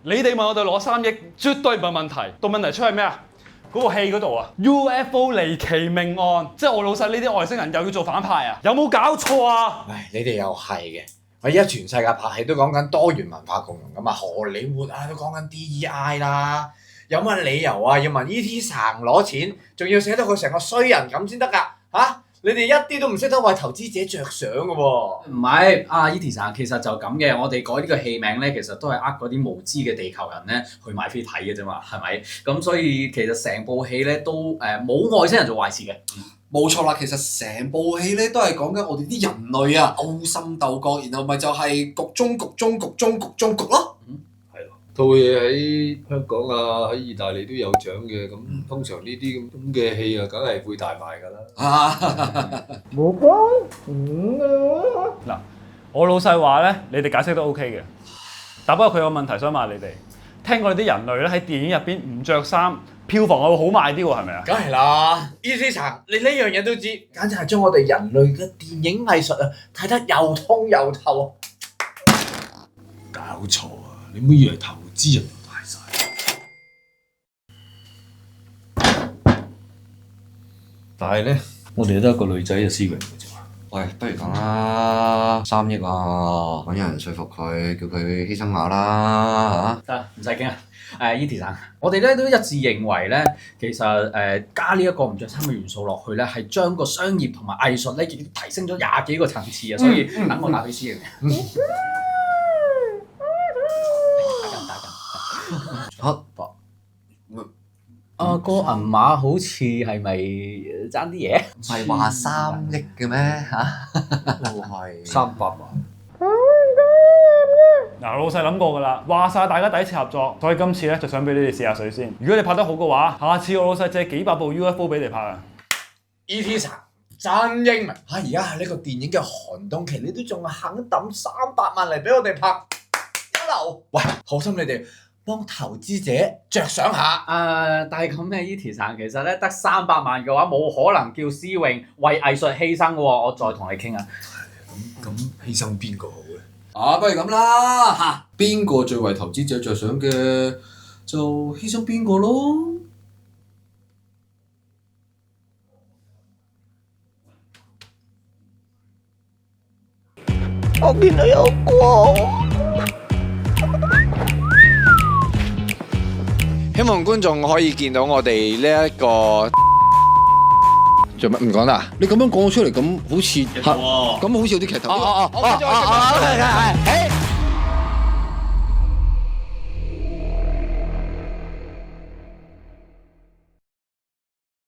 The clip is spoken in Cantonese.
你哋問我哋攞3億，絕對唔係問題。到問題出係咩啊？嗰個戲嗰度啊 ，UFO 離奇命案，即係我老細呢啲外星人又要做反派啊？有冇搞錯啊？唉，你哋又係嘅。我而家全世界拍戲都講緊多元文化共融噶嘛，荷里活啊都講緊 DEI 啦，有乜理由啊要問 E.T. 神攞錢，仲要寫到佢成個衰人咁先得㗎嚇？你哋一啲都唔識得為投資者着想㗎喎。唔係，阿 E.T. 神其實就咁嘅，我哋改呢個戲名咧，其實都係嗰啲無知嘅地球人咧去買飛睇嘅啫嘛，係咪？咁所以其實成部戲咧都冇外星人做壞事嘅。冇錯啦，其實成部戲咧都係講緊我哋啲人類啊，勾心鬥角，然後咪就係局中咯。係咯，套嘢喺香港啊，喺意大利都有獎嘅，咁通常呢啲咁嘅戲啊，梗係會大賣㗎啦。嗱，我老細話咧，你哋解釋都 OK 嘅，但不過佢有個問題想問你哋，聽過你啲人類咧喺電影入邊唔着衫，票房係會好賣啲喎，係咪啊？梗係啦，E.T. 神你呢樣嘢都知，簡直係將我哋人類嘅電影藝術啊睇得又通又透。搞錯啊！你唔好以為投資人就大晒。但係咧，我哋都係一個女仔嘅思維嘅啫。喂，不如咁啦，3億啊，揾人說服佢，叫佢犧牲下啦嚇。得，唔使驚啊！E.T. 神，我哋咧都一致認為咧，其實加呢一個唔着衫嘅元素落去咧，係將個商業同埋藝術咧亦都提升咗20幾個層次啊！所以等我打俾師兄。嚇！個銀碼好似係咪爭啲嘢？唔係話3億嘅咩嚇？都係300萬。嗱，老細諗過㗎啦，話晒大家第一次合作，所以今次咧就想俾你哋試下水先。如果你拍得好嘅話，下次我老細借幾百部 UFO 俾你拍啊！ E.T. 神真英明嚇！而家係呢個電影嘅寒冬期，你都仲肯抌300萬嚟俾我哋拍一流。喂，好心你哋幫投資者着想下。但係咁嘅 E.T. 神其實咧得300萬嘅話，冇可能叫思穎為藝術犧牲嘅喎。我再同你傾啊。咁犧牲邊個好咧？不如咁啦嚇，邊個最為投資者着想嘅，就犧牲邊個咯。我見到有光。希望觀眾可以見到我哋呢一個做乜唔講啦？你咁樣講出嚟，咁好似有啲劇頭。